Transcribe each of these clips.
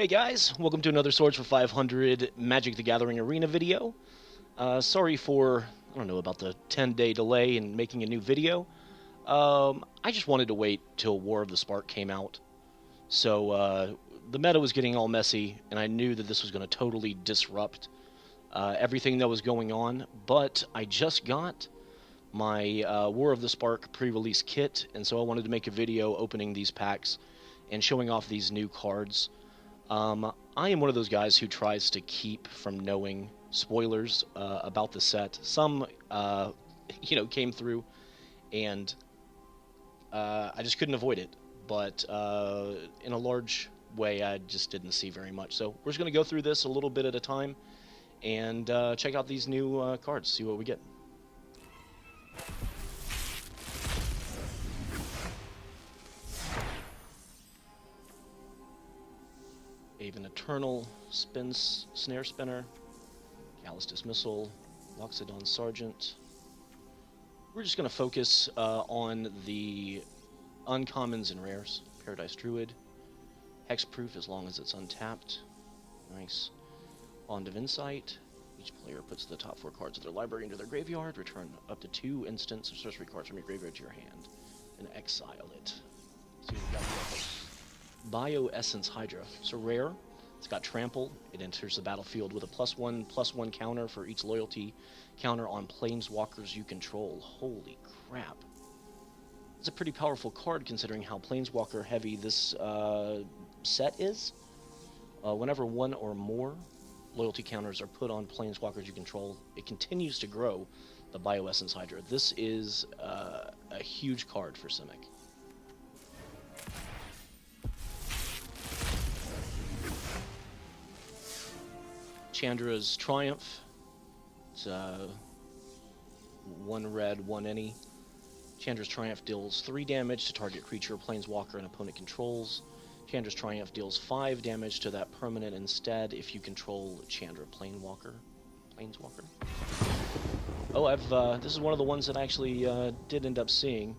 Hey guys, welcome to another Swords for 500 Magic the Gathering Arena video. Sorry for, I don't know, about the 10-day delay in making a new video. I just wanted to wait till War of the Spark came out. So, the meta was getting all messy, and I knew that this was going to totally disrupt everything that was going on. But I just got my War of the Spark pre-release kit, and so I wanted to make a video opening these packs and showing off these new cards. I am one of those guys who tries to keep from knowing spoilers about the set. Some, came through, and I just couldn't avoid it. But in a large way, I just didn't see very much. So we're just going to go through this a little bit at a time and check out these new cards, see what we get. Aven Eternal, Snare Spinner, Callous Dismissal, Loxodon Sergeant. We're just going to focus on the uncommons and rares. Paradise Druid, Hexproof as long as it's untapped. Nice. Bond of Insight. Each player puts the top 4 cards of their library into their graveyard. Return up to 2 instants of sorcery cards from your graveyard to your hand. And exile it. See what we got here. Bioessence Hydra. It's a rare. It's got Trample. It enters the battlefield with a +1/+1 counter for each loyalty counter on planeswalkers you control. Holy crap. It's a pretty powerful card considering how planeswalker heavy this set is. Whenever one or more loyalty counters are put on planeswalkers you control, it continues to grow the Bioessence Hydra. This is a huge card for Simic. Chandra's Triumph. It's 1 red, 1 any. Chandra's Triumph deals 3 damage to target creature, planeswalker, and opponent controls. Chandra's Triumph deals 5 damage to that permanent instead if you control Chandra Planeswalker. Oh, this is one of the ones that I actually did end up seeing.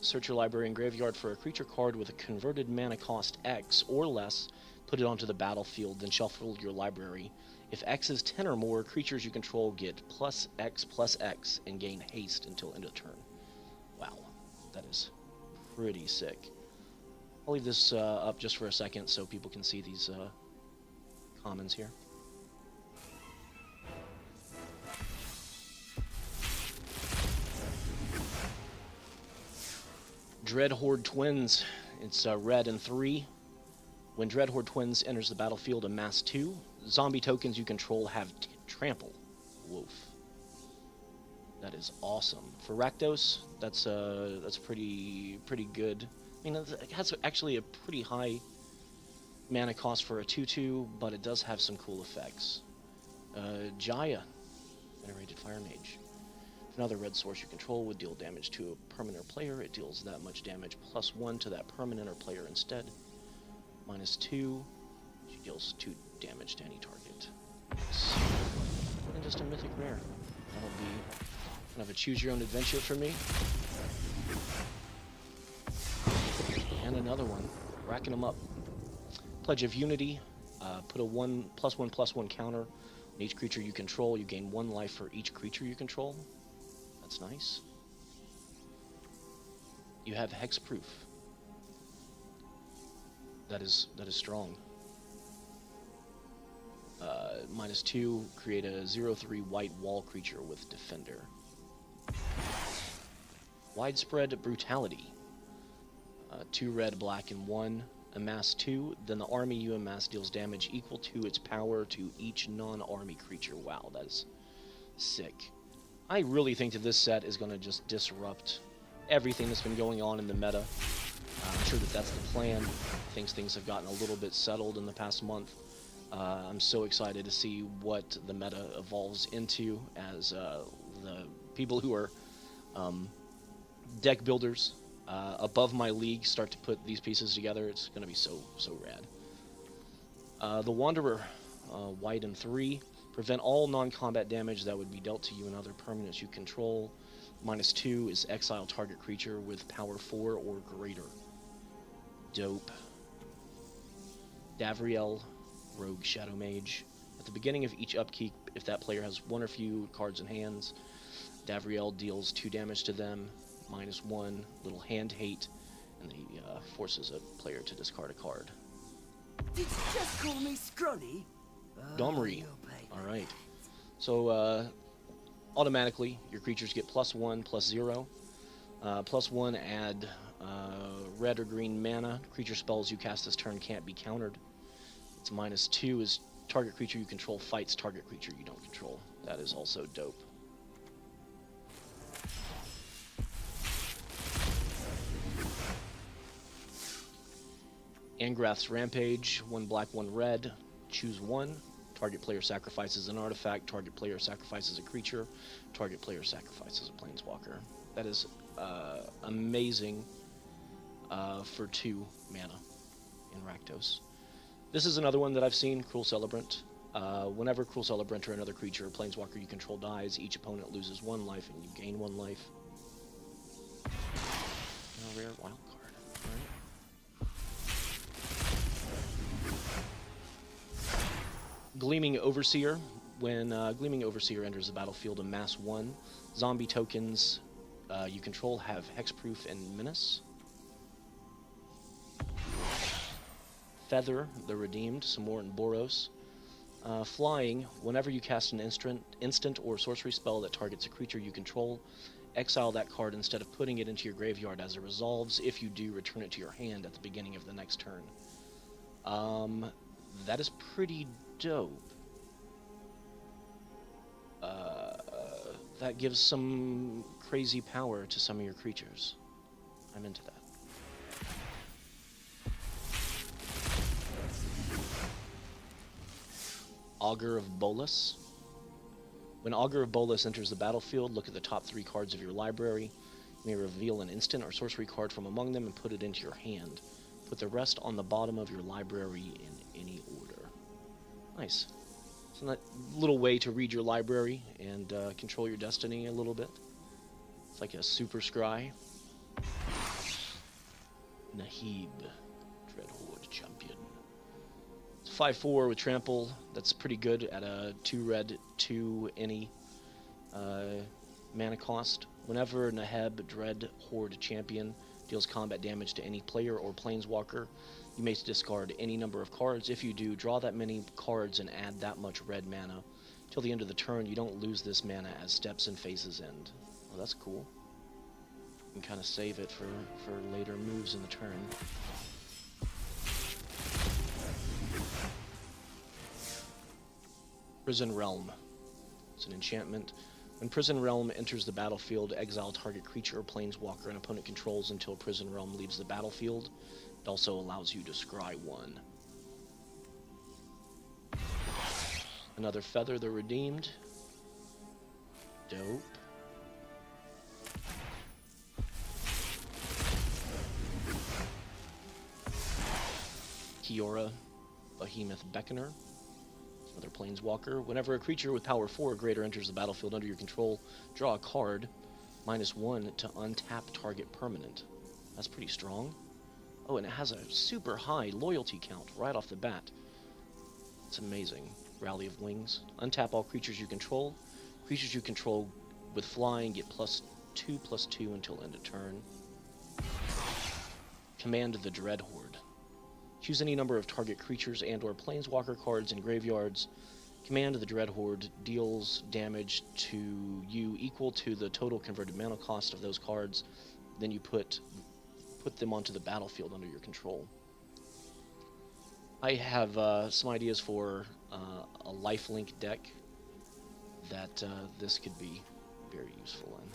Search your library and graveyard for a creature card with a converted mana cost X or less. Put it onto the battlefield, then shuffle your library. If X is 10 or more, creatures you control get +X/+X and gain haste until end of turn. Wow, that is pretty sick. I'll leave this up just for a second so people can see these commons here. Dreadhorde Twins. It's red and 3. When Dreadhorde Twins enters the battlefield, amass 2. Zombie tokens you control have Trample. Woof. That is awesome. For Rakdos, that's pretty good. I mean, it has actually a pretty high mana cost for a 2/2, but it does have some cool effects. Jaya, Venerated Fire Mage. If another red source you control would deal damage to a permanent or player, it deals that much damage +1 to that permanent or player instead. -2, she deals 2 damage to any target. Nice. And just a mythic rare. That'll be kind of a choose your own adventure for me. And another one, racking them up. Pledge of Unity. Put a +1/+1 counter on each creature you control. You gain 1 life for each creature you control. That's nice. You have Hexproof. That is strong. -2, create a 0/3 white wall creature with Defender. Widespread Brutality. 2 red, black, and 1. Amass 2. Then the army you amass deals damage equal to its power to each non-army creature. Wow, that is sick. I really think that this set is going to just disrupt everything that's been going on in the meta. I'm sure that that's the plan. Things have gotten a little bit settled in the past month. I'm so excited to see what the meta evolves into as the people who are deck builders above my league start to put these pieces together. It's going to be so rad. The Wanderer, white and 3. Prevent all non-combat damage that would be dealt to you and other permanents you control. -2 is exile target creature with power 4 or greater. Dope. Davriel, Rogue Shadow Mage. At the beginning of each upkeep, if that player has one or few cards in hands, Davriel deals 2 damage to them, -1, little hand hate, and he forces a player to discard a card. Did you just call me scrawny? Domri. Alright. So, automatically, your creatures get +1, +0. +1, add red or green mana. Creature spells you cast this turn can't be countered. It's -2 is target creature you control fights target creature you don't control. That is also dope. Angrath's Rampage, 1 black, 1 red. Choose 1. Target player sacrifices an artifact. Target player sacrifices a creature. Target player sacrifices a planeswalker. That is amazing for 2 mana in Rakdos. This is another one that I've seen, Cruel Celebrant. Whenever Cruel Celebrant or another creature or planeswalker you control dies, each opponent loses 1 life and you gain 1 life. A rare wild card. All right. Gleaming Overseer. When Gleaming Overseer enters the battlefield, amass 1. Zombie tokens you control have Hexproof and Menace. Feather, the Redeemed, some more in Boros. Flying, whenever you cast an instant or sorcery spell that targets a creature you control, exile that card instead of putting it into your graveyard as it resolves. If you do, return it to your hand at the beginning of the next turn. That is pretty dope. That gives some crazy power to some of your creatures. I'm into that. Augur of Bolas. When Augur of Bolas enters the battlefield, look at the top 3 cards of your library. You may reveal an instant or sorcery card from among them and put it into your hand. Put the rest on the bottom of your library in any order. Nice. So that little way to read your library and control your destiny a little bit. It's like a super scry. Nahib, Dreadhorde champion. It's 5/4 with trample. That's pretty good at a 2 red, 2 any mana cost. Whenever Nahib, Dreadhorde champion, deals combat damage to any player or planeswalker, you may discard any number of cards. If you do, draw that many cards and add that much red mana. Till the end of the turn, you don't lose this mana as steps and phases end. Well, that's cool. You can kind of save it for later moves in the turn. Prison Realm. It's an enchantment. When Prison Realm enters the battlefield, exile target creature or planeswalker an opponent controls until Prison Realm leaves the battlefield. It also allows you to scry 1. Another Feather, the Redeemed. Dope. Kiora, Behemoth Beckoner. Another planeswalker. Whenever a creature with power 4 or greater enters the battlefield under your control, draw a card, -1 to untap target permanent. That's pretty strong. Oh, and it has a super high loyalty count right off the bat. It's amazing. Rally of Wings. Untap all creatures you control. Creatures you control with flying get +2/+2 until end of turn. Command the Dreadhorde. Choose any number of target creatures and or planeswalker cards in graveyards. Command the Dreadhorde deals damage to you equal to the total converted mana cost of those cards. Then you put them onto the battlefield under your control. I have some ideas for a lifelink deck that this could be very useful in.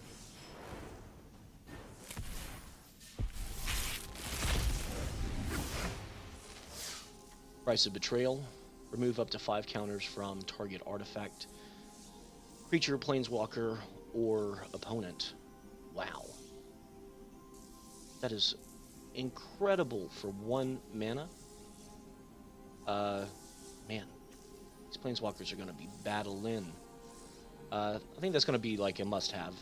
Price of Betrayal. Remove up to 5 counters from target artifact, creature, planeswalker, or opponent. Wow. That is incredible for 1 mana. Man, these planeswalkers are going to be battle-in. I think that's going to be like a must-have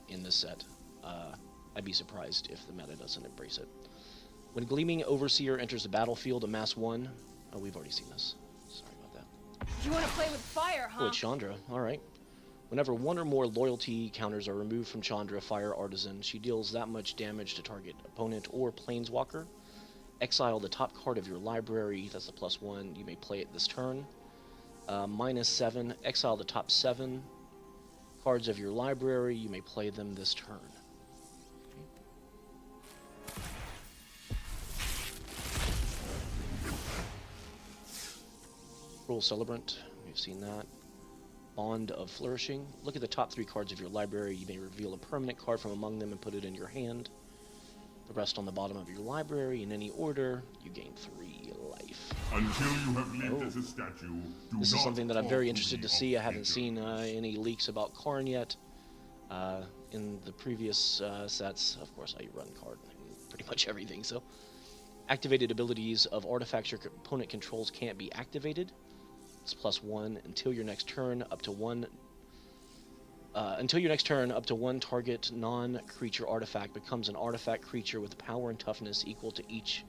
in this set. I'd be surprised if the meta doesn't embrace it. When Gleaming Overseer enters the battlefield, amass 1. Oh, we've already seen this. Sorry about that. You want to play with fire, huh? Oh, it's Chandra. Alright. Whenever one or more loyalty counters are removed from Chandra, Fire Artisan, she deals that much damage to target opponent or planeswalker. Exile the top card of your library. That's the +1. You may play it this turn. -7. Exile the top 7 cards of your library. You may play them this turn. Cruel Celebrant. We've seen that. Bond of Flourishing. Look at the top 3 cards of your library. You may reveal a permanent card from among them and put it in your hand. The rest on the bottom of your library in any order. You gain 3 life. Until you have lived as a statue, This is something that I'm very interested to see. I haven't seen any leaks about Karn yet. In the previous sets, of course, I run Karn in pretty much everything. So, activated abilities of artifacts your opponent controls can't be activated. It's +1 until your next turn. Up to one target non-creature artifact becomes an artifact creature with power and toughness equal to each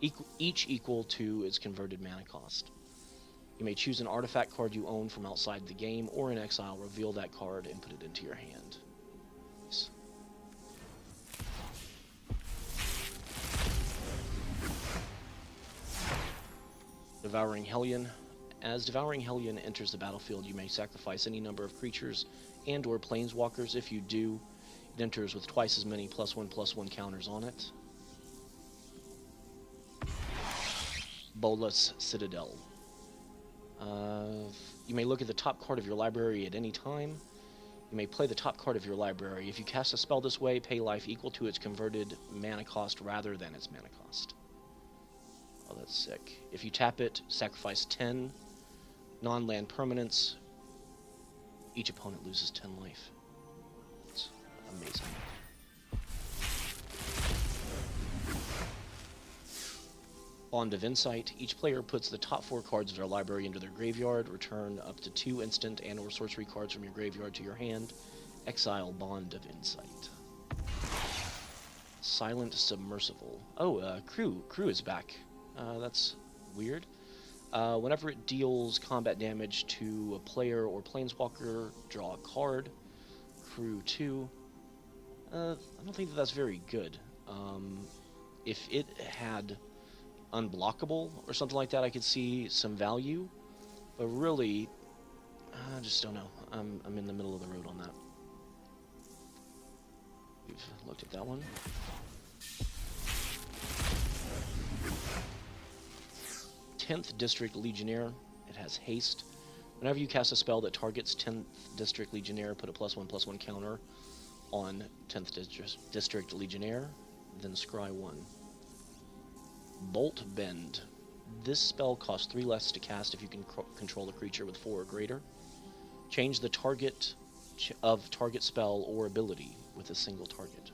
equal to its converted mana cost. You may choose an artifact card you own from outside the game or in exile, reveal that card, and put it into your hand. Nice. Devouring Hellion. As Devouring Hellion enters the battlefield, you may sacrifice any number of creatures and or planeswalkers. If you do, it enters with twice as many +1/+1 counters on it. Bolas Citadel. You may look at the top card of your library at any time. You may play the top card of your library. If you cast a spell this way, pay life equal to its converted mana cost rather than its mana cost. Oh, that's sick. If you tap it, sacrifice 10 non-land permanents. Each opponent loses 10 life. That's amazing. Bond of Insight. Each player puts the top 4 cards of their library into their graveyard. Return up to 2 instant and or sorcery cards from your graveyard to your hand. Exile Bond of Insight. Silent Submersible. Oh, Crew is back. That's weird. Whenever it deals combat damage to a player or planeswalker, draw a card. Crew 2. I don't think that's very good. If it had unblockable or something like that, I could see some value. But really, I just don't know. I'm in the middle of the road on that. We've looked at that one. Tenth District Legionnaire. It has haste. Whenever you cast a spell that targets 10th District Legionnaire, put a +1/+1 counter on 10th District Legionnaire, then scry 1. Bolt Bend. This spell costs 3 less to cast if you can control a creature with 4 or greater. Change the target of target spell or ability with a single target.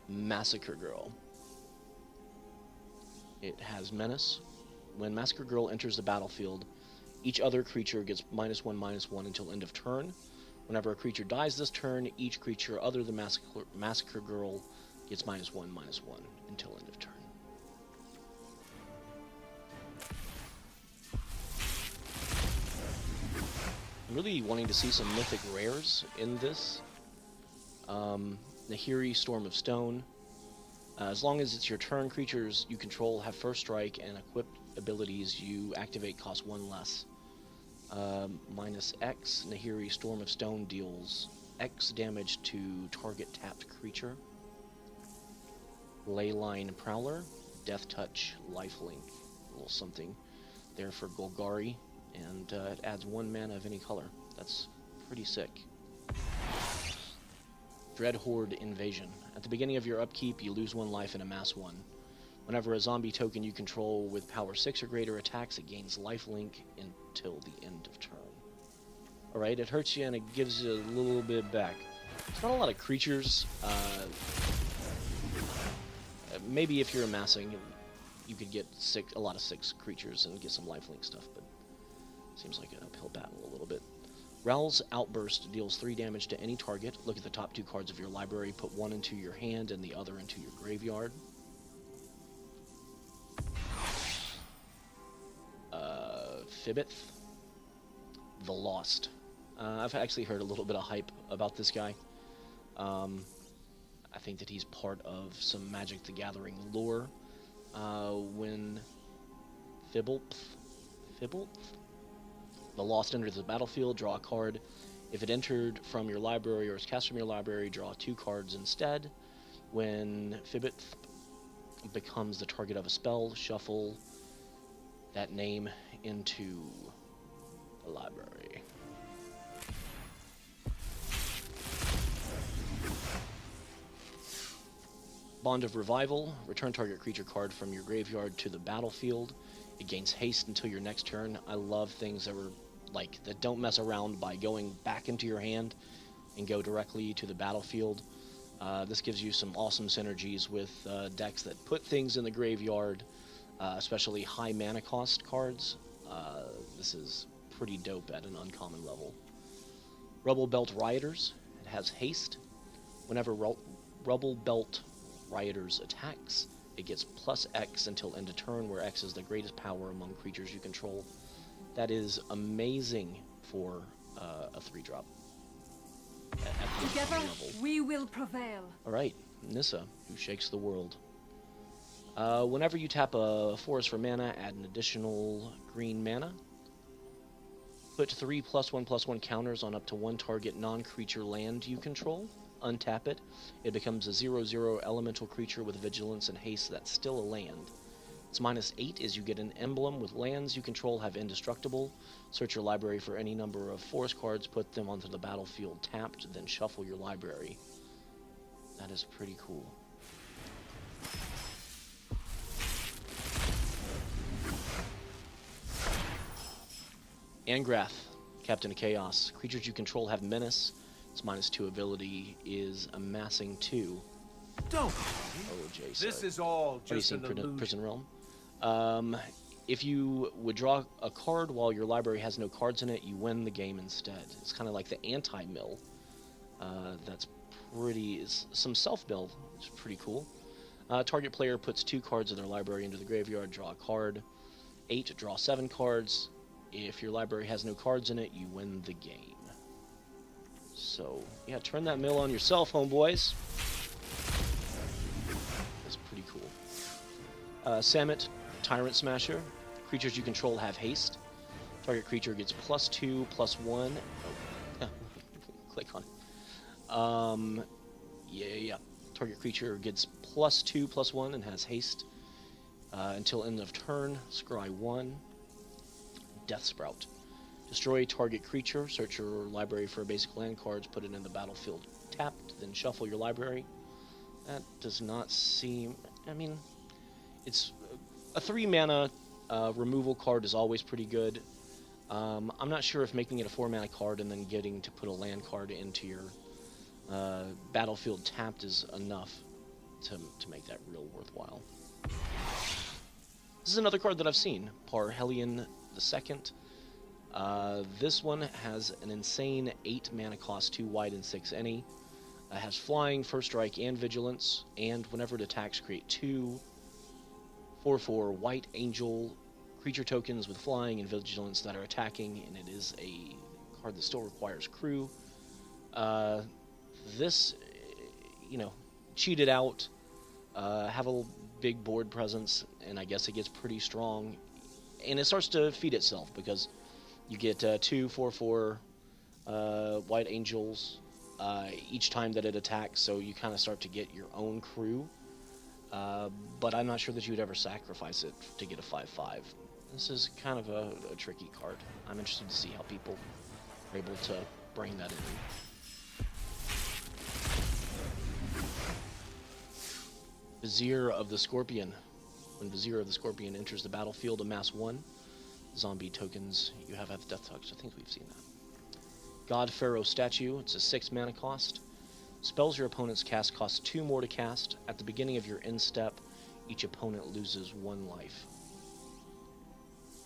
Massacre Girl. It has Menace. When Massacre Girl enters the battlefield, each other creature gets -1/-1 until end of turn. Whenever a creature dies this turn, each creature other than Massacre Girl gets -1/-1 until end of turn. I'm really wanting to see some mythic rares in this. Nahiri, Storm of Stone. As long as it's your turn, creatures you control have first strike, and equipped abilities you activate cost 1 less. -X, Nahiri, Storm of Stone deals X damage to target tapped creature. Leyline Prowler, Death Touch, Lifelink, a little something there for Golgari, and it adds 1 mana of any color. That's pretty sick. Dreadhorde Invasion. At the beginning of your upkeep, you lose 1 life and amass 1. Whenever a zombie token you control with power 6 or greater attacks, it gains lifelink until the end of turn. Alright, it hurts you and it gives you a little bit back. It's not a lot of creatures. Maybe if you're amassing, you could get a lot of 6 creatures and get some lifelink stuff, but seems like an uphill battle a little bit. Rowl's Outburst deals 3 damage to any target. Look at the top 2 cards of your library, put 1 into your hand and the other into your graveyard. Fibbith, the Lost. I've actually heard a little bit of hype about this guy. I think that he's part of some Magic the Gathering lore. When Fibble, the Lost enters the battlefield, draw a card. If it entered from your library or is cast from your library, draw 2 cards instead. When Fibbith becomes the target of a spell, shuffle that name into the library. Bond of Revival. Return target creature card from your graveyard to the battlefield. It gains haste until your next turn. I love things that don't mess around by going back into your hand and go directly to the battlefield. This gives you some awesome synergies with decks that put things in the graveyard, especially high mana cost cards. This is pretty dope at an uncommon level. Rubble Belt Rioters. It has haste. Whenever Rubble Belt Rioters attacks, it gets +X until end of turn, where X is the greatest power among creatures you control. That is amazing for a 3-drop. Together, we will prevail. Alright, Nissa, who shakes the world. Whenever you tap a forest for mana, add an additional green mana. Put 3 +1/+1 counters on up to 1 target non-creature land you control. Untap it. It becomes a 0/0 elemental creature with vigilance and haste that's still a land. Its -8 is you get an emblem with lands you control have indestructible. Search your library for any number of forest cards, put them onto the battlefield tapped, then shuffle your library. That is pretty cool. Angrath, Captain of Chaos. Creatures you control have menace. Its -2 ability is amassing 2. Don't. Oh, Jason. This is all just an illusion. Prison Realm. If you would draw a card while your library has no cards in it, you win the game instead. It's kind of like the anti-mill. That's some self-mill, which is pretty cool. Target player puts 2 cards of their library into the graveyard, draw a card. 8, draw 7 cards. If your library has no cards in it, you win the game. So, yeah, turn that mill on yourself, homeboys. That's pretty cool. Samut, Tyrant Smasher. Creatures you control have haste. Target creature gets +2/+1. Oh, click on it. Yeah. Target creature gets +2/+1 and has haste. Until end of turn, scry 1. Death Sprout. Destroy target creature, search your library for basic land cards, put it in the battlefield tapped, then shuffle your library. That does not seem... I mean, it's a 3-mana removal card is always pretty good. I'm not sure if making it a 4-mana card and then getting to put a land card into your battlefield tapped is enough to make that real worthwhile. This is another card that I've seen, Parhelion II. This one has an insane 8 mana cost, 2 white and 6 any. Has flying, first strike, and vigilance, and whenever it attacks, create 2 4/4 white angel creature tokens with flying and vigilance that are attacking, and it is a card that still requires crew. This, cheated out, have a big board presence, and I guess it gets pretty strong, and it starts to feed itself because you get 2 4/4 white angels each time that it attacks, so you kind of start to get your own crew. But I'm not sure that you would ever sacrifice it to get a 5/5. This is kind of a tricky card. I'm interested to see how people are able to bring that in. Vizier of the Scorpion. When Vizier of the Scorpion enters the battlefield, amass 1 zombie tokens you have Death Touch. I think we've seen that. God Pharaoh Statue. It's a 6 mana cost. Spells your opponents cast cost 2 more to cast. At the beginning of your end step, each opponent loses 1 life.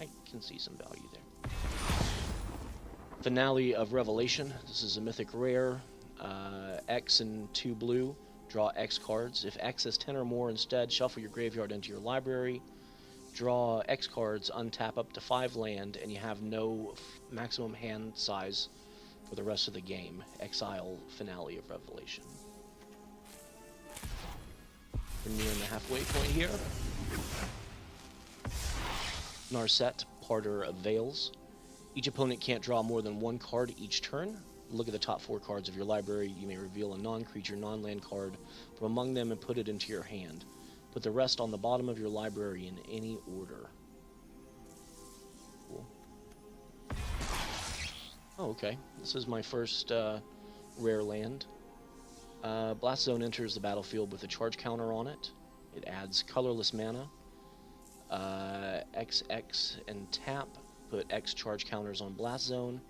I can see some value there. Finale of Revelation. This is a mythic rare. X and 2 blue. Draw X cards. If X is 10 or more instead, shuffle your graveyard into your library. Draw X cards, untap up to 5 land, and you have no maximum hand size for the rest of the game. Exile Finale of Revelation. We're nearing the halfway point here. Narset, Parter of Veils. Each opponent can't draw more than 1 card each turn. Look at the top 4 cards of your library. You may reveal a non-creature, non-land card from among them and put it into your hand. Put the rest on the bottom of your library in any order. Cool. Oh, okay. This is my first rare land. Blast Zone enters the battlefield with a charge counter on it. It adds colorless mana. XX and tap. Put X charge counters on Blast Zone.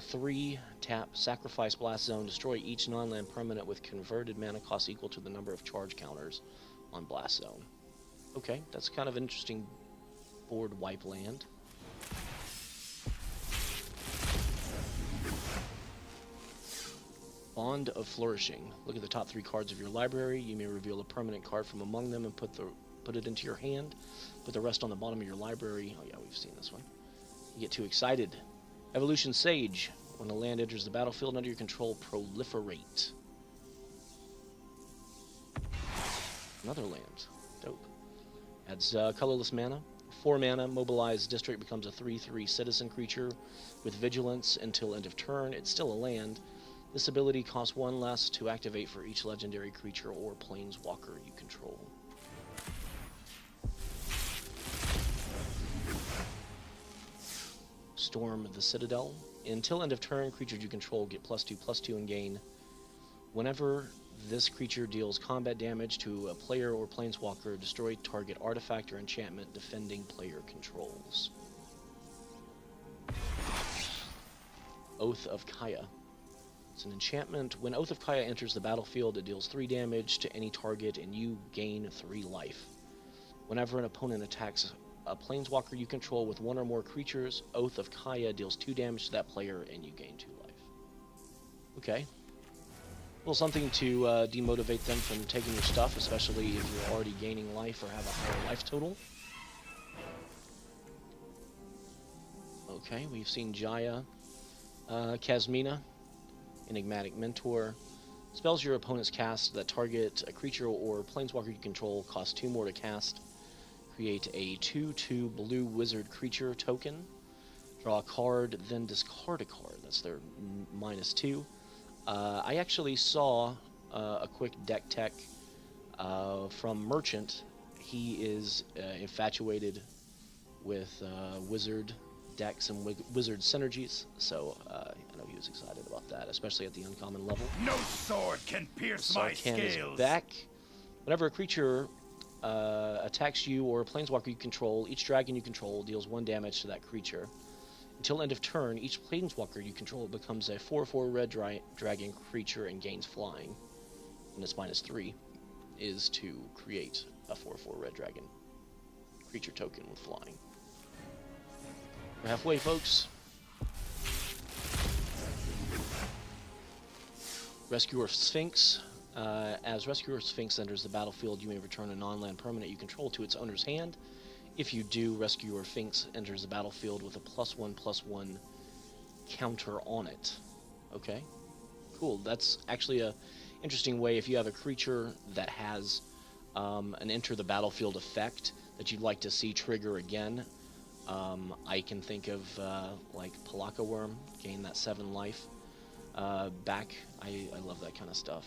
3, tap, sacrifice Blast Zone, destroy each non-land permanent with converted mana cost equal to the number of charge counters on Blast Zone. Okay, that's kind of an interesting board wipe land. Bond of Flourishing. Look at the top 3 cards of your library. You may reveal a permanent card from among them and put it into your hand. Put the rest on the bottom of your library. Oh yeah, we've seen this one. You get too excited. Evolution Sage. When a land enters the battlefield under your control, proliferate. Another land. Dope. Adds colorless mana. 4 mana, mobilize district becomes a 3/3 citizen creature with vigilance until end of turn. It's still a land. This ability costs 1 less to activate for each legendary creature or planeswalker you control. Storm the Citadel. Until end of turn, creatures you control get +2/+2 and gain. Whenever this creature deals combat damage to a player or planeswalker, destroy target artifact or enchantment defending player controls. Oath of Kaya. It's an enchantment. When Oath of Kaya enters the battlefield, it deals 3 damage to any target and you gain 3 life. Whenever an opponent attacks a planeswalker you control with 1 or more creatures, Oath of Kaya deals 2 damage to that player and you gain 2 life. Okay. Well, something to demotivate them from taking your stuff, especially if you're already gaining life or have a higher life total. Okay, we've seen Jaya. Kasmina, Enigmatic Mentor. Spells your opponents cast that target a creature or planeswalker you control cost 2 more to cast. Create a 2/2 blue wizard creature token. Draw a card, then discard a card. That's their -2. I actually saw a quick deck tech from Merchant. He is infatuated with wizard decks and wizard synergies, so I know he was excited about that, especially at the uncommon level. No sword can pierce my scales. Is back. Whenever a creature attacks you or a planeswalker you control, each dragon you control deals 1 damage to that creature. Until end of turn, each planeswalker you control becomes a 4/4 red dragon creature and gains flying. And its -3 is to create a 4/4 red dragon creature token with flying. We're halfway, folks. Rescuer Sphinx. As Rescuer Sphinx enters the battlefield, you may return a non-land permanent you control to its owner's hand. If you do, Rescuer Sphinx enters the battlefield with a +1/+1 counter on it. Okay, cool. That's actually a interesting way if you have a creature that has an enter the battlefield effect that you'd like to see trigger again. I can think of like Palaka Worm, gain that 7 life back. I love that kind of stuff.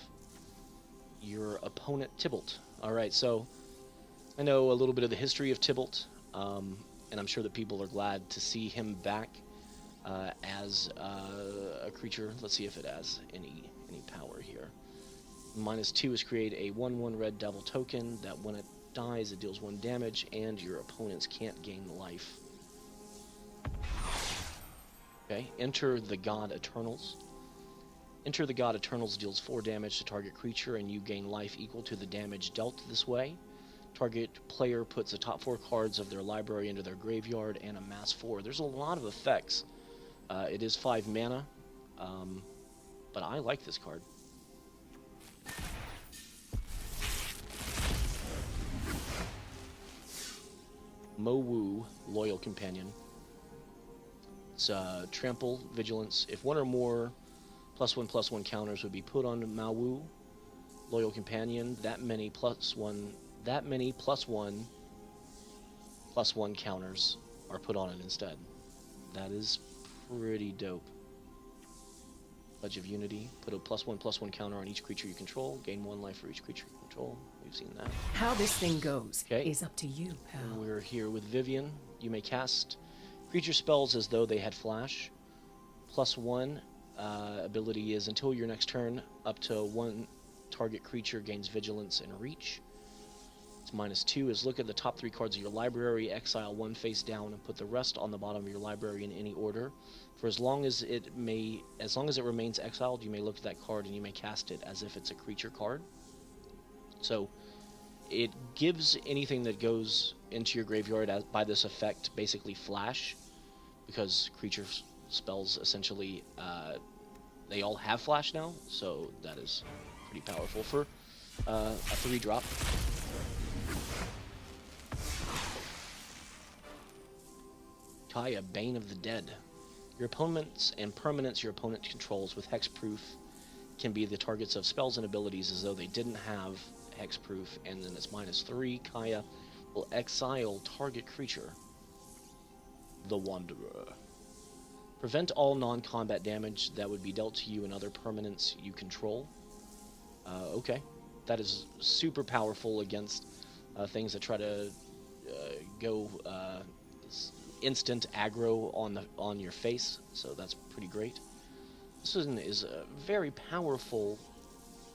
Your opponent Tybalt. Alright, so I know a little bit of the history of Tybalt, and I'm sure that people are glad to see him back as a creature. Let's see if it has any power here. -2 is create a 1/1 red devil token that when it dies it deals 1 damage and your opponents can't gain life. Okay, enter the God Eternals. Enter the God Eternals deals 4 damage to target creature and you gain life equal to the damage dealt this way. Target player puts the top 4 cards of their library into their graveyard and amass 4. There's a lot of effects. It is 5 mana, but I like this card. Mowu, Loyal Companion. It's Trample, Vigilance. If one or more +1/+1 counters would be put on Mawu, Loyal Companion, that many +1/+1 counters are put on it instead. That is pretty dope. Pledge of Unity. Put a +1/+1 counter on each creature you control. Gain 1 life for each creature you control. We've seen that. How this thing goes Okay. is up to you, pal. We're here with Vivian. You may cast creature spells as though they had flash. +1 ability is until your next turn, up to 1 target creature gains Vigilance and Reach. It's -2 is look at the top 3 cards of your library, exile 1 face down, and put the rest on the bottom of your library in any order. For as long as it remains exiled, you may look at that card and you may cast it as if it's a creature card. So it gives anything that goes into your graveyard by this effect basically flash, because creature spells essentially they all have flash now, so that is pretty powerful for a 3-drop. Kaya, Bane of the Dead. Your opponents and permanents your opponent controls with hexproof can be the targets of spells and abilities as though they didn't have hexproof, and then it's -3. Kaya will exile target creature. The Wanderer. Prevent all non-combat damage that would be dealt to you and other permanents you control. Okay. That is super powerful against things that try to go instant aggro on your face, so that's pretty great. This is a very powerful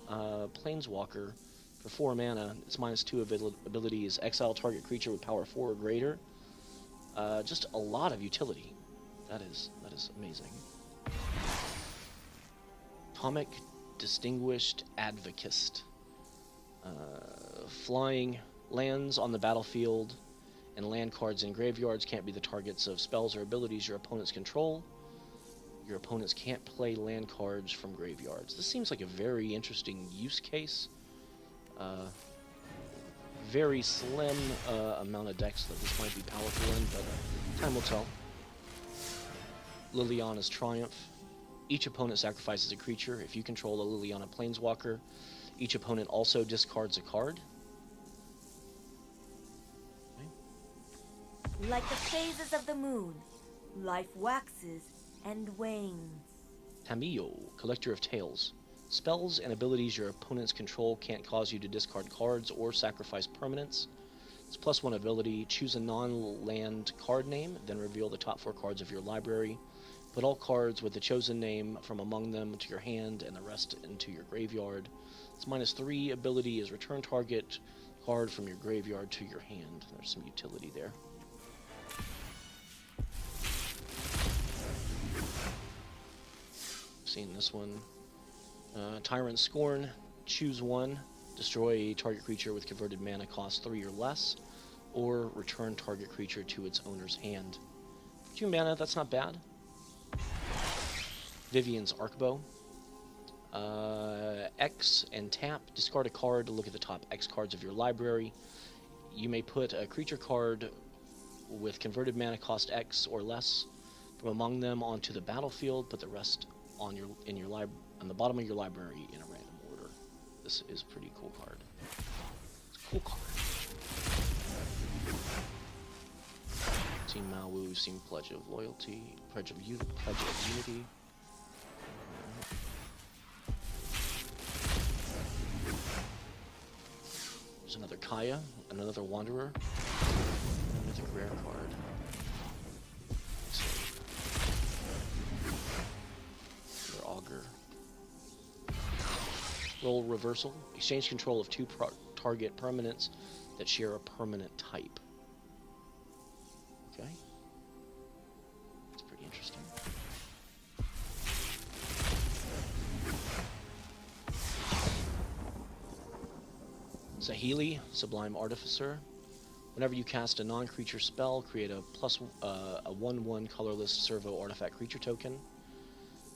Planeswalker for 4 mana. Its -2 ability is exile target creature with power 4 or greater. Just a lot of utility. That is amazing. Atomic Distinguished Advocist. Flying lands on the battlefield and land cards in graveyards can't be the targets of spells or abilities your opponents control. Your opponents can't play land cards from graveyards. This seems like a very interesting use case. Very slim amount of decks that this might be powerful in, but time will tell. Liliana's Triumph. Each opponent sacrifices a creature. If you control a Liliana Planeswalker, each opponent also discards a card. Like the phases of the moon, life waxes and wanes. Tamiyo, Collector of Tales. Spells and abilities your opponents control can't cause you to discard cards or sacrifice permanents. It's +1 ability. Choose a non-land card name, then reveal the top 4 cards of your library. Put all cards with the chosen name from among them to your hand and the rest into your graveyard. Its -3 ability is return target card from your graveyard to your hand. There's some utility there. Seen this one. Tyrant Scorn. Choose 1. Destroy a target creature with converted mana cost 3 or less, or return target creature to its owner's hand. 2 mana, that's not bad. Vivian's Arcbow. X and tap. Discard a card to look at the top X cards of your library. You may put a creature card with converted mana cost X or less from among them onto the battlefield. Put the rest on the bottom of your library in a random order. This is a pretty cool card. It's a cool card. Seen Mawu, seen Pledge of Loyalty, Pledge of Unity. There's another Kaya, another Wanderer, another rare card. Another Augur. Roll Reversal. Exchange control of 2 target permanents that share a permanent type. Okay. That's pretty interesting. Sahili, Sublime Artificer. Whenever you cast a non-creature spell, create a 1/1 colorless servo artifact creature token.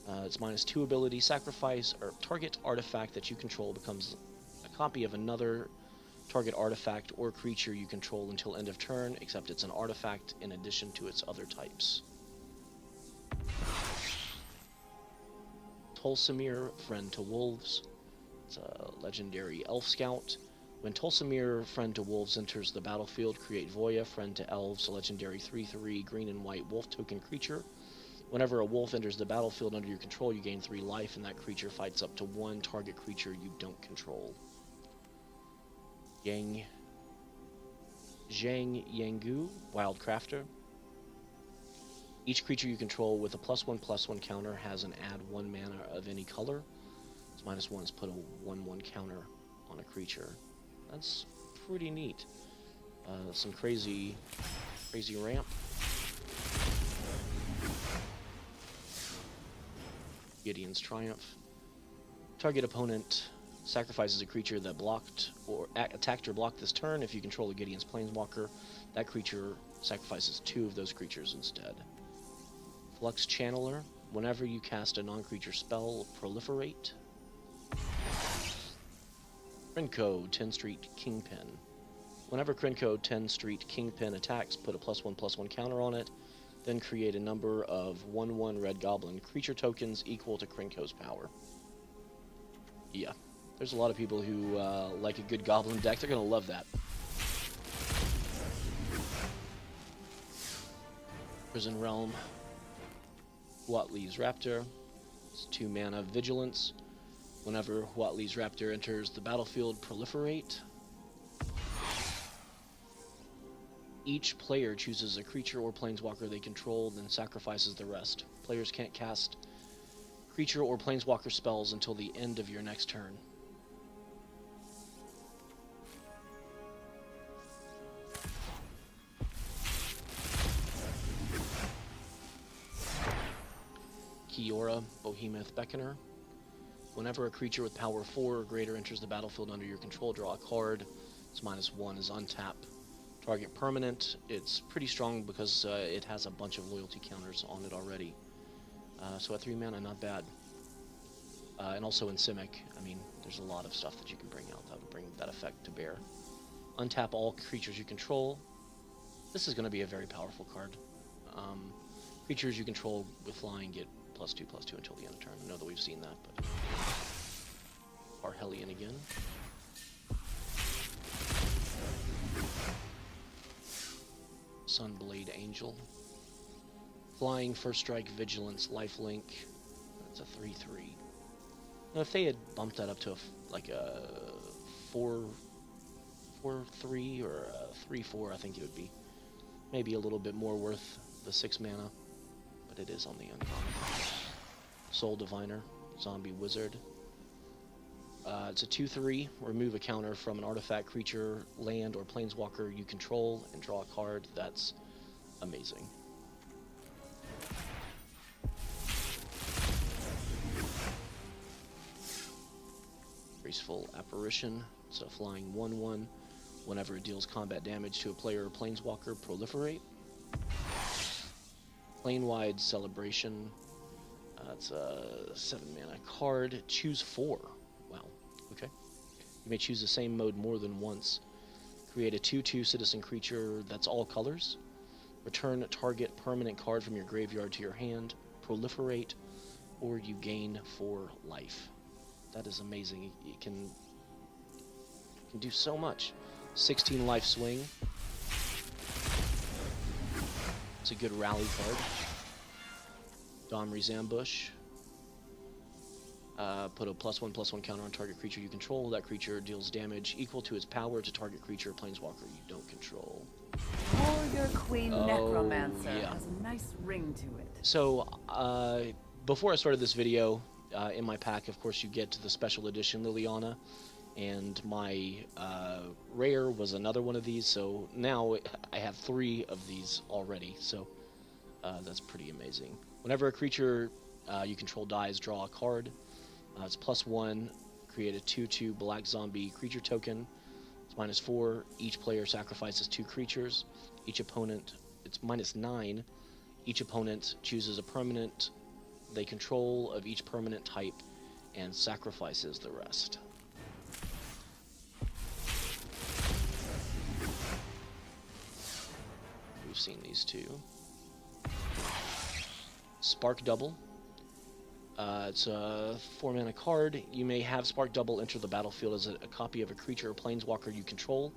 Its -2 ability, sacrifice or target artifact that you control becomes a copy of another Target artifact or creature you control until end of turn, except it's an artifact in addition to its other types. Tulsimir, Friend to Wolves. It's a legendary elf scout. When Tulsimir, Friend to Wolves enters the battlefield, create Voya, Friend to Elves, a legendary 3/3 green and white wolf token creature. Whenever a wolf enters the battlefield under your control, you gain 3 life, and that creature fights up to 1 target creature you don't control. Zhang Yangu, Wild Crafter. Each creature you control with a +1/+1 counter has an add 1 mana of any color. Its -1 is put a 1/1 counter on a creature. That's pretty neat. Some crazy ramp. Gideon's Triumph. Target opponent sacrifices a creature that blocked or attacked or blocked this turn. If you control a Gideon's Planeswalker, that creature sacrifices 2 of those creatures instead. Flux Channeler. Whenever you cast a non-creature spell, proliferate. Krenko, 10 Street Kingpin. Whenever Krenko, 10 Street Kingpin attacks, put a +1/+1 counter on it, then create a number of 1/1 red goblin creature tokens equal to Krenko's power. Yeah, there's a lot of people who like a good goblin deck. They're going to love that. Prison Realm. Huatli's Raptor. It's 2 mana Vigilance. Whenever Huatli's Raptor enters the battlefield, proliferate. Each player chooses a creature or planeswalker they control, then sacrifices the rest. Players can't cast creature or planeswalker spells until the end of your next turn. Kiora, Behemoth Beckoner. Whenever a creature with power 4 or greater enters the battlefield under your control, draw a card. Its -1 is untap. Target permanent. It's pretty strong because it has a bunch of loyalty counters on it already. So at 3 mana, not bad. And also in Simic, I mean, there's a lot of stuff that you can bring out that would bring that effect to bear. Untap all creatures you control. This is going to be a very powerful card. Creatures you control with flying get +2/+2 until the end of turn. I know that we've seen that, but Arhellion again. Sunblade Angel. Flying, First Strike, Vigilance, Lifelink. That's a 3/3. Now, if they had bumped that up to like a 4/3 or a 3/4, I think it would be maybe a little bit more worth the 6 mana. But it is on the uncommon. Soul Diviner, Zombie Wizard. It's a 2/3. Remove a counter from an artifact, creature, land, or planeswalker you control and draw a card. That's amazing. Graceful Apparition. It's a flying 1/1. Whenever it deals combat damage to a player or planeswalker, proliferate. Planewide Celebration. It's a 7 mana card. Choose 4. Wow. Okay. You may choose the same mode more than once. Create a 2/2 citizen creature that's all colors. Return a target permanent card from your graveyard to your hand. Proliferate, or you gain 4 life. That is amazing. It can do so much. 16 life swing. It's a good rally card. Domri's Ambush. Put a +1/+1 counter on target creature you control. That creature deals damage equal to its power to target creature or planeswalker you don't control. Warrior Queen Necromancer yeah. has a nice ring to it. So, before I started this video, in my pack, of course, you get to the special edition Liliana, and my rare was another one of these, so now I have 3 of these already, so that's pretty amazing. Whenever a creature you control dies, draw a card. It's +1, create a 2/2 black zombie creature token. It's -4. Each player sacrifices 2 creatures. Each opponent, it's -9. Each opponent chooses a permanent they control of each permanent type and sacrifices the rest. seen these two. Spark Double. It's a 4-mana card. You may have Spark Double enter the battlefield as a copy of a creature or planeswalker you control,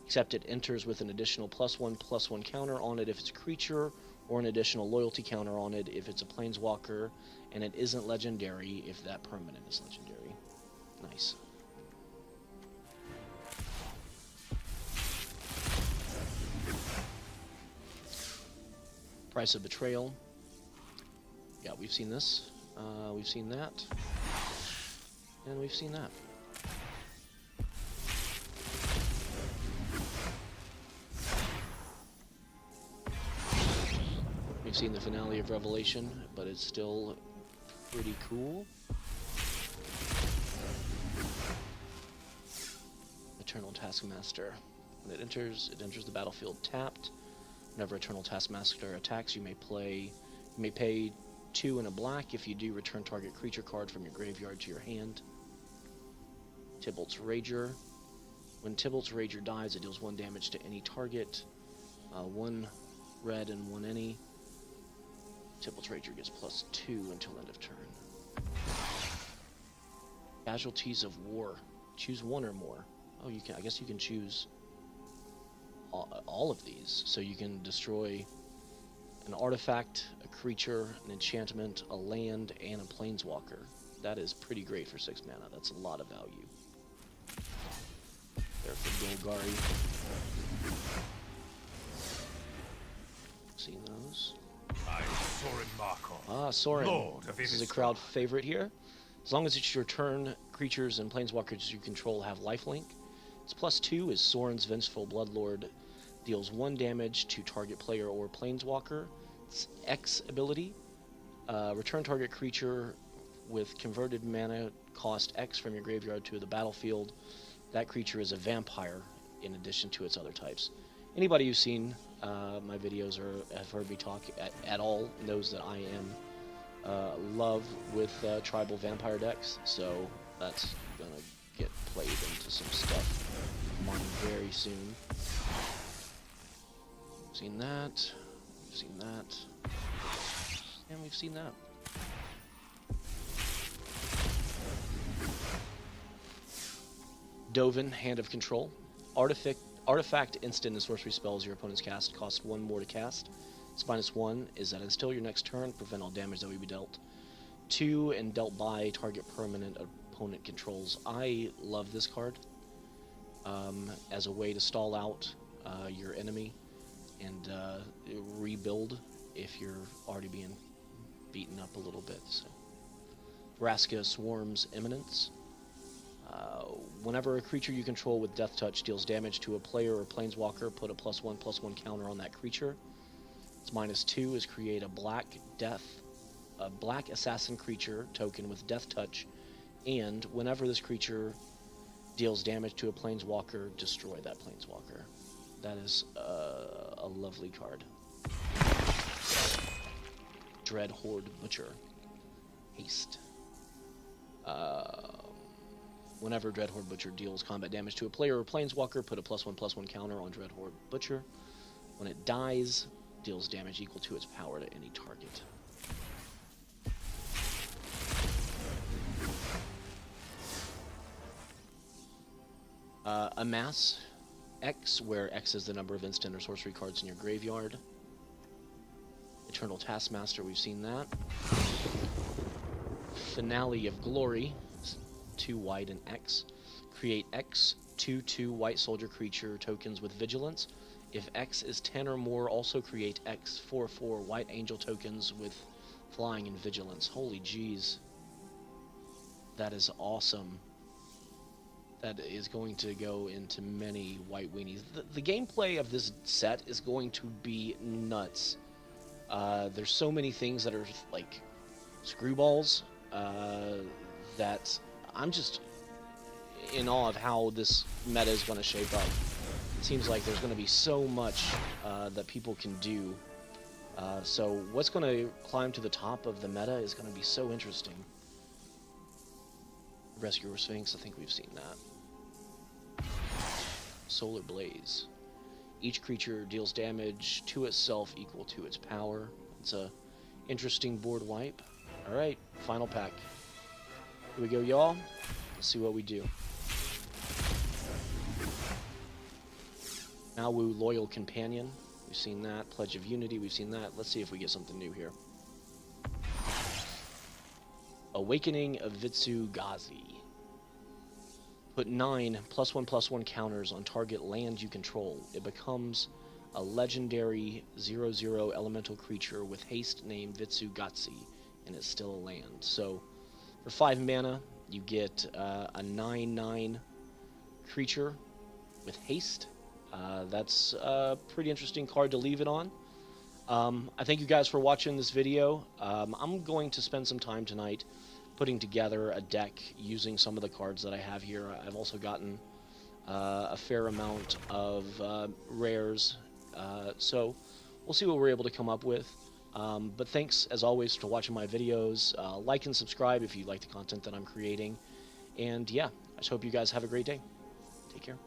except it enters with an additional +1/+1 counter on it if it's a creature, or an additional loyalty counter on it if it's a planeswalker, and it isn't legendary if that permanent is legendary. Nice. Price of Betrayal. Yeah, we've seen this. We've seen that. And we've seen that. We've seen the finale of Revelation, but it's still pretty cool. Eternal Taskmaster. When it enters the battlefield tapped. Whenever Eternal Taskmaster attacks, you may pay 2 and a black. If you do, return target creature card from your graveyard to your hand. Tybalt's Rager. When Tybalt's Rager dies, it deals 1 damage to any target. 1 red and 1 any. Tybalt's Rager gets +2 until end of turn. Casualties of War. Choose 1 or more. Oh, you can. I guess you can choose all of these. So you can destroy an artifact, a creature, an enchantment, a land, and a planeswalker. That is pretty great for 6 mana. That's a lot of value. There for Golgari. Seen those? I'm Sorin Markov. Ah, Sorin. Lord of This is a Innistrad. crowd favorite here. As long as it's your turn, creatures and planeswalkers you control have lifelink. Its +2 is Sorin's Vengeful Bloodlord. Deals 1 damage to target player or planeswalker. Its X ability. Return target creature with converted mana cost X from your graveyard to the battlefield. That creature is a vampire in addition to its other types. Anybody who's seen my videos or have heard me talk at all knows that I am love with tribal vampire decks, so that's gonna get played into some stuff of mine very soon. Seen that, we've seen that, and we've seen that. Dovin, Hand of Control. Artifact, instant, and sorcery spells your opponent's cast cost 1 more to cast. Its -1 is that until your next turn, prevent all damage that will be dealt. 2 and dealt by target permanent opponent controls. I love this card as a way to stall out your enemy and rebuild if you're already being beaten up a little bit. So. Vraska, Swarm's Eminence. Whenever a creature you control with Death Touch deals damage to a player or planeswalker, put a +1/+1 counter on that creature. Its -2 is create a black assassin creature token with Death Touch, and whenever this creature deals damage to a planeswalker, destroy that planeswalker. That is a lovely card. Dread Horde Butcher. Haste. Whenever Dread Horde Butcher deals combat damage to a player or planeswalker, put a +1/+1 counter on Dread Horde Butcher. When it dies, deals damage equal to its power to any target. Amass X, where X is the number of instant or sorcery cards in your graveyard. Eternal Taskmaster, we've seen that. Finale of Glory. 2 white and X. Create X 2/2 white soldier creature tokens with vigilance. If X is 10 or more, also create X 4/4 white angel tokens with flying and vigilance. Holy jeez. That is awesome. That is going to go into many white weenies. The gameplay of this set is going to be nuts. There's so many things that are like screwballs that I'm just in awe of how this meta is going to shape up. It seems like there's going to be so much that people can do. So what's going to climb to the top of the meta is going to be so interesting. Rescuer Sphinx, I think we've seen that. Solar Blaze. Each creature deals damage to itself equal to its power. It's a interesting board wipe. Alright, final pack. Here we go, y'all. Let's see what we do. Mathew, Loyal Companion. We've seen that. Pledge of Unity. We've seen that. Let's see if we get something new here. Awakening of Vitsugazi. Put 9 +1/+1 counters on target land you control. It becomes a legendary 0/0 elemental creature with haste named Vitsugatsi, and it's still a land. So, for 5 mana, you get a 9/9 creature with haste. That's a pretty interesting card to leave it on. I thank you guys for watching this video. I'm going to spend some time tonight putting together a deck using some of the cards that I have here. I've also gotten a fair amount of rares, so we'll see what we're able to come up with. But thanks, as always, for watching my videos. Like and subscribe if you like the content that I'm creating. And yeah, I just hope you guys have a great day. Take care.